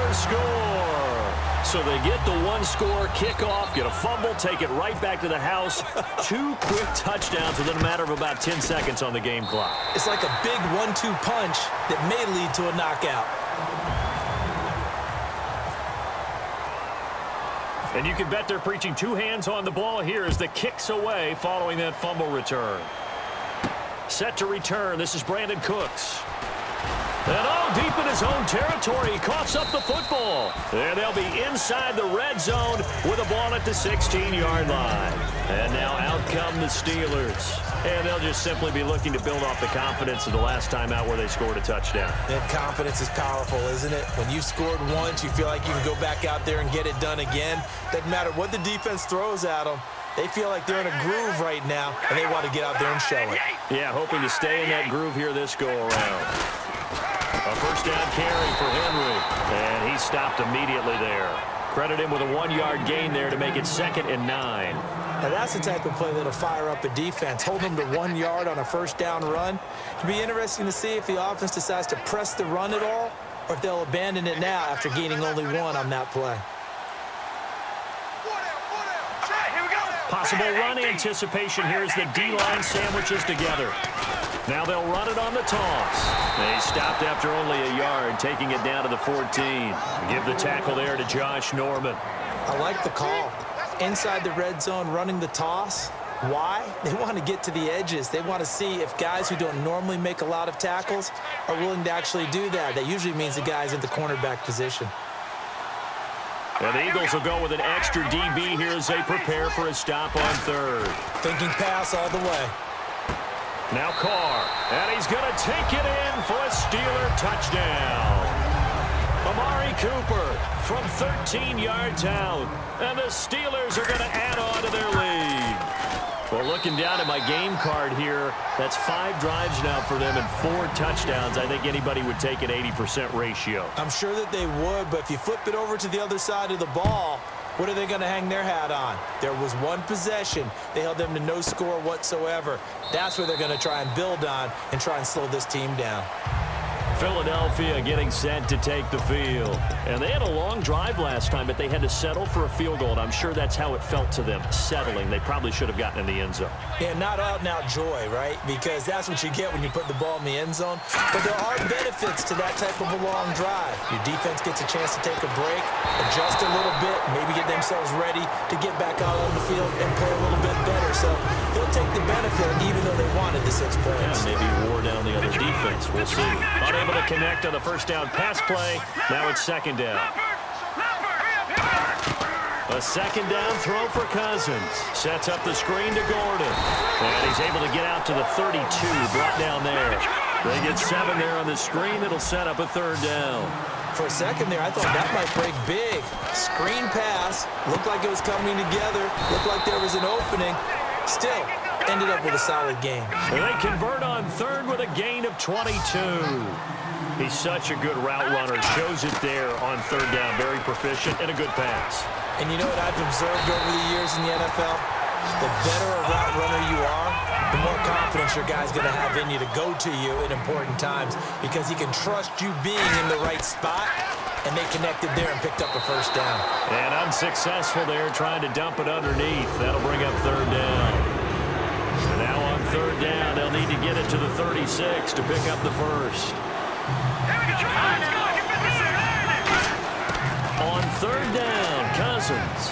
to score. So they get the one-score kickoff, get a fumble, take it right back to the house. 2 quick touchdowns within a matter of about 10 seconds on the game clock. It's like a big 1-2 punch that may lead to a knockout. And you can bet they're preaching 2 hands on the ball here as the kick's away following that fumble return. Set to return. This is Brandon Cooks. And deep in his own territory, he coughs up the football. And they'll be inside the red zone with a ball at the 16-yard line. And now out come the Steelers. And they'll just simply be looking to build off the confidence of the last time out where they scored a touchdown. That confidence is powerful, isn't it? When you scored once, you feel like you can go back out there and get it done again. Doesn't matter what the defense throws at them. They feel like they're in a groove right now, and they want to get out there and show it. Yeah, hoping to stay in that groove here this go-around. A first down carry for Henry, and he stopped immediately there. Credit him with a 1-yard gain there to make it 2nd and 9. Now that's the type of play that'll fire up a defense. Hold them to 1 yard on a first down run. It'll be interesting to see if the offense decides to press the run at all, or if they'll abandon it now after gaining only 1 on that play. Possible run anticipation here as the D-line sandwiches together. Now they'll run it on the toss. They stopped after only a yard, taking it down to the 14. Give the tackle there to Josh Norman. I like the call. Inside the red zone, running the toss. Why? They want to get to the edges. They want to see if guys who don't normally make a lot of tackles are willing to actually do that. That usually means the guy's in the cornerback position. And the Eagles will go with an extra DB here as they prepare for a stop on 3rd. Thinking pass all the way. Now Carr, and he's going to take it in for a Steeler touchdown. Amari Cooper from 13 yards out, and the Steelers are going to add on to their lead. Well, looking down at my game card here, that's 5 drives now for them and 4 touchdowns. I think anybody would take an 80% ratio. I'm sure that they would, but if you flip it over to the other side of the ball, what are they going to hang their hat on? There was 1 possession. They held them to no score whatsoever. That's where they're going to try and build on and try and slow this team down. Philadelphia getting set to take the field. And they had a long drive last time, but they had to settle for a field goal, and I'm sure that's how it felt to them, settling. They probably should have gotten in the end zone. Yeah, not out-and-out joy, right? Because that's what you get when you put the ball in the end zone. But there are benefits to that type of a long drive. Your defense gets a chance to take a break, adjust a little bit, maybe get themselves ready to get back out on the field and play a little bit better. So they'll take the benefit even though they wanted the 6 points. Yeah, maybe wore down the other defense. We'll see. Unable to connect on the first down pass play. Now it's 2nd down. A 2nd down throw for Cousins. Sets up the screen to Gordon. And he's able to get out to the 32. Brought down there. They get 7 there on the screen. It'll set up a 3rd down. For a second there, I thought that might break big. Screen pass. Looked like it was coming together. Looked like there was an opening. Still, ended up with a solid game. And they convert on 3rd with a gain of 22. He's such a good route runner. Shows it there on 3rd down. Very proficient and a good pass. And you know what I've observed over the years in the NFL? The better a route runner you are, the more confidence your guy's going to have in you to go to you at important times because he can trust you being in the right spot, and they connected there and picked up a first down. And unsuccessful there trying to dump it underneath. That'll bring up 3rd down. And now on 3rd down, they'll need to get it to the 36 to pick up the first. On 3rd down, Cousins.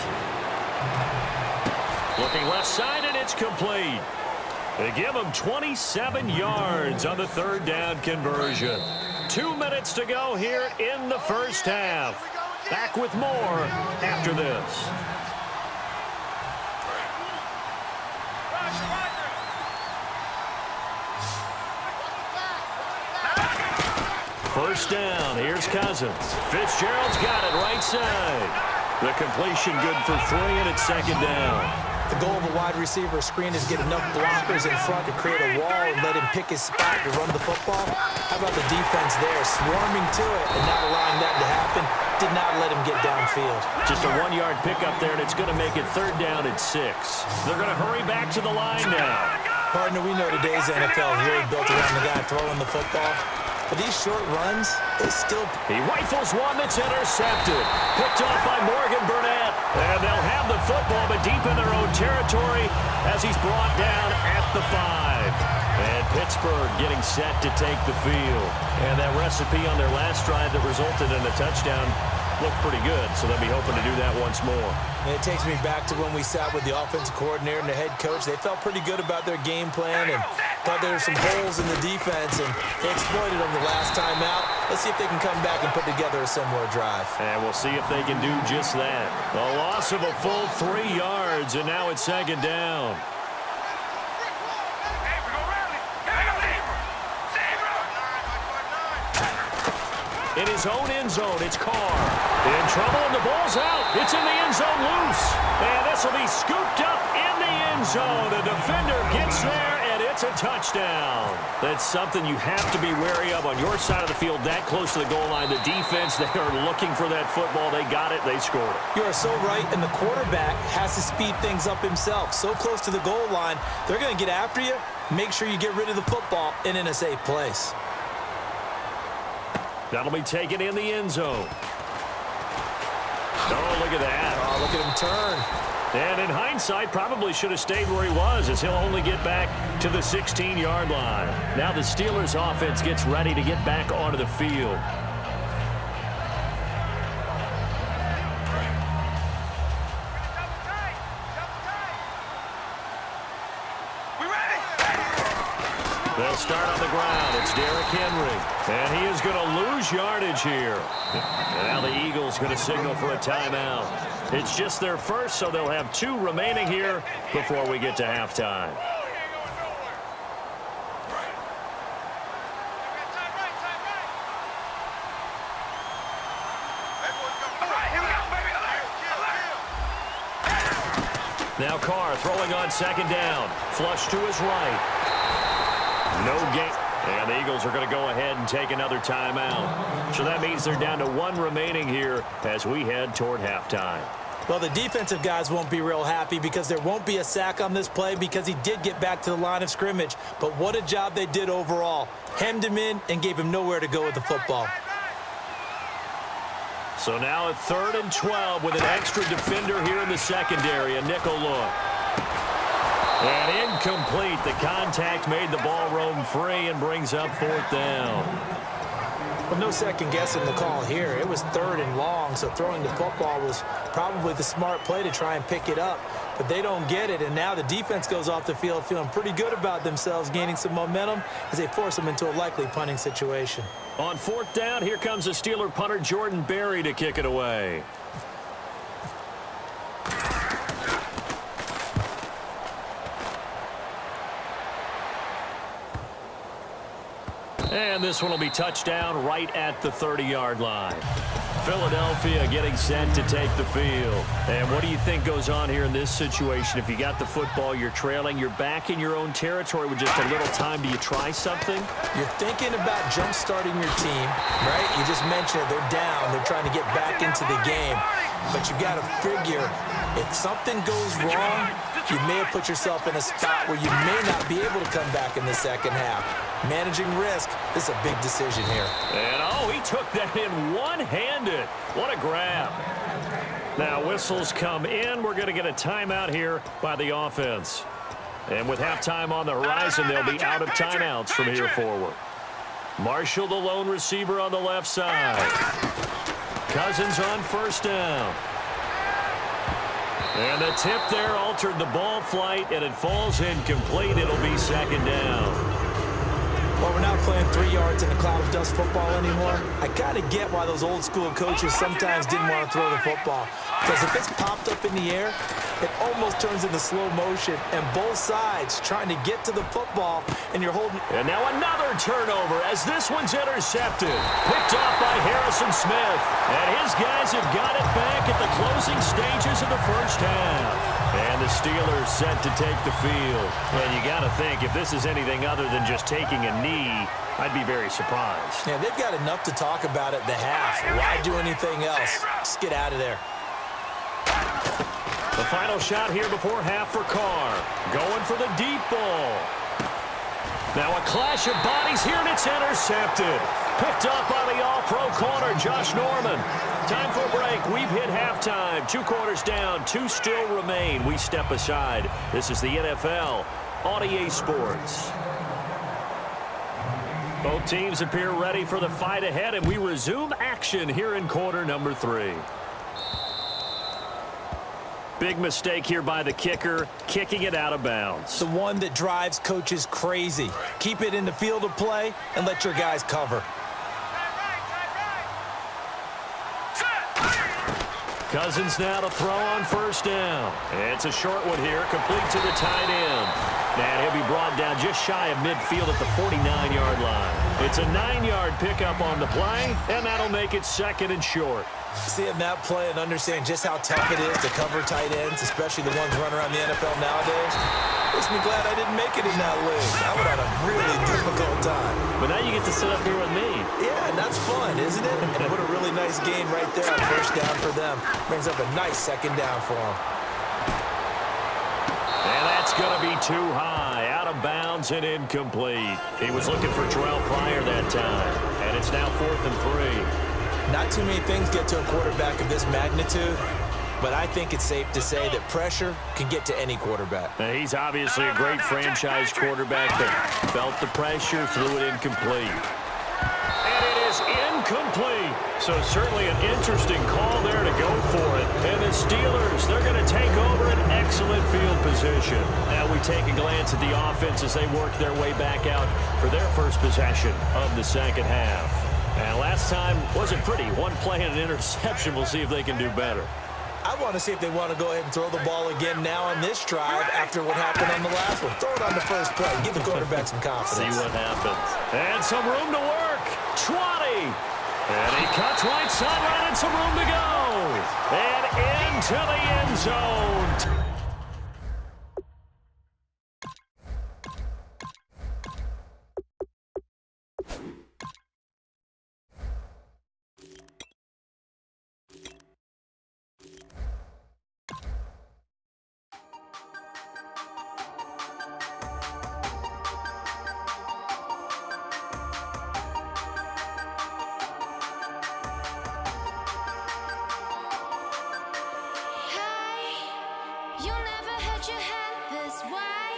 Looking left side, and it's complete. They give him 27 yards on the 3rd down conversion. 2 minutes to go here in the first half. Back with more after this. First down, here's Cousins. Fitzgerald's got it right side. The completion good for 3, and it's 2nd down. The goal of a wide receiver screen is get enough blockers in front to create a wall and let him pick his spot to run the football. How about the defense there, swarming to it and not allowing that to happen? Did not let him get downfield. Just a 1-yard pickup there, and it's going to make it 3rd down at 6. They're going to hurry back to the line now. Partner, we know today's NFL is really built around the guy throwing the football. But these short runs, they still... He rifles one that's intercepted. Picked off by Morgan Burnett. And they'll have the football, but deep in their own territory as he's brought down at the 5. And Pittsburgh getting set to take the field. And that recipe on their last drive that resulted in a touchdown looked pretty good, so they'll be hoping to do that once more. And it takes me back to when we sat with the offensive coordinator and the head coach. They felt pretty good about their game plan and thought there were some holes in the defense, and they exploited them the last time out. Let's see if they can come back and put together a similar drive. And we'll see if they can do just that. A loss of a full 3 yards, and now it's second down. In his own end zone, it's Carr. In trouble, and the ball's out. It's in the end zone loose. And this will be scooped up in the end zone. The defender gets there, and it's a touchdown. That's something you have to be wary of on your side of the field, that close to the goal line. The defense, they are looking for that football. They got it. They scored it. You are so right, and the quarterback has to speed things up himself. So close to the goal line, they're going to get after you. Make sure you get rid of the football and in a safe place. That'll be taken in the end zone. Oh, look at that. Oh, look at him turn. And in hindsight, probably should have stayed where he was, as he'll only get back to the 16-yard line. Now the Steelers' offense gets ready to get back onto the field. They'll start on the ground. It's Derrick Henry. And he is going to lose yardage here. And now the Eagles going to signal for a timeout. It's just their first, so they'll have 2 remaining here before we get to halftime. Now Carr throwing on second down. Flush to his right. No gain. And the Eagles are going to go ahead and take another timeout. So that means they're down to 1 remaining here as we head toward halftime. Well, the defensive guys won't be real happy because there won't be a sack on this play because he did get back to the line of scrimmage. But what a job they did overall. Hemmed him in and gave him nowhere to go with the football. So now a 3rd and 12 with an extra defender here in the secondary. A nickel look. And incomplete. The contact made the ball roam free and brings up 4th down. Well, no second guessing the call here. It was 3rd and long, so throwing the football was probably the smart play to try and pick it up. But they don't get it, and now the defense goes off the field feeling pretty good about themselves, gaining some momentum as they force them into a likely punting situation. On 4th down, here comes the Steeler punter Jordan Berry to kick it away. And this one will be touchdown right at the 30-yard line. Philadelphia getting set to take the field. And what do you think goes on here in this situation? If you got the football, you're trailing, you're back in your own territory with just a little time. Do you try something? You're thinking about jump-starting your team, right? You just mentioned it. They're down. They're trying to get back into the game. But you got to figure if something goes wrong, you may have put yourself in a spot where you may not be able to come back in the second half. Managing risk, this is a big decision here. And, oh, he took that in one-handed. What a grab. Now, whistles come in. We're going to get a timeout here by the offense. And with halftime on the horizon, they'll be out of timeouts from here forward. Marshall, the lone receiver on the left side. Cousins on 1st down. And the tip there altered the ball flight, and it falls incomplete. It'll be 2nd down. Well, we're not playing 3 yards in a cloud of dust football anymore. I kind of get why those old school coaches sometimes didn't want to throw the football. Because if it's popped up in the air, it almost turns into slow motion. And both sides trying to get to the football, and you're holding. And now another turnover as this one's intercepted. Picked off by Harrison Smith. And his guys have got it back at the closing stages of the first half. And the Steelers set to take the field. And you got to think, if this is anything other than just taking a knee, I'd be very surprised. Yeah, they've got enough to talk about at the half. Why do anything else? Just get out of there. The final shot here before half for Carr. Going for the deep ball. Now a clash of bodies here, and it's intercepted. Picked up by the all-pro corner, Josh Norman. Time for a break. We've hit halftime. 2 quarters down, 2 still remain. We step aside. This is the NFL on EA Sports. Both teams appear ready for the fight ahead, and we resume action here in quarter number 3. Big mistake here by the kicker, kicking it out of bounds. The one that drives coaches crazy. Keep it in the field of play and let your guys cover. Cousins now to throw on first down. It's a short one here, complete to the tight end. And he'll be brought down just shy of midfield at the 49-yard line. It's a 9-yard pickup on the play, and that'll make it 2nd and short. Seeing that play and understand just how tough it is to cover tight ends, especially the ones running around the NFL nowadays, makes me glad I didn't make it in that league. I would have a really difficult time. But now you get to sit up here with me. Yeah, and that's fun, isn't it? And what a really nice game right there on first down for them. Brings up a nice 2nd down for them. And that's going to be too high, out of bounds and incomplete. He was looking for Terrell Pryor that time, and it's now 4th and 3. Not too many things get to a quarterback of this magnitude, but I think it's safe to say that pressure can get to any quarterback. Now, he's obviously a great franchise quarterback, but felt the pressure, threw it incomplete. And it is incomplete. So certainly an interesting call there to go for it. And the Steelers, they're going to take over an excellent field position. Now we take a glance at the offense as they work their way back out for their first possession of the second half. And last time wasn't pretty. 1 play and an interception. We'll see if they can do better. I want to see if they want to go ahead and throw the ball again now on this drive after what happened on the last one. Throw it on the first play. Give the quarterback some confidence. See what happens. And some room to work. 20. And he cuts right sideline and some room to go. And into the end zone. You never had your head this way.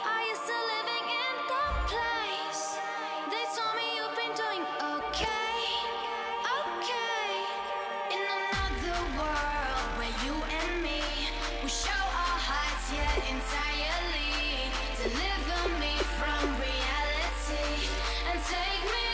Are you still living in the place? They told me you've been doing okay, okay. In another world where you and me, we show our hearts yet entirely. Deliver me from reality and take me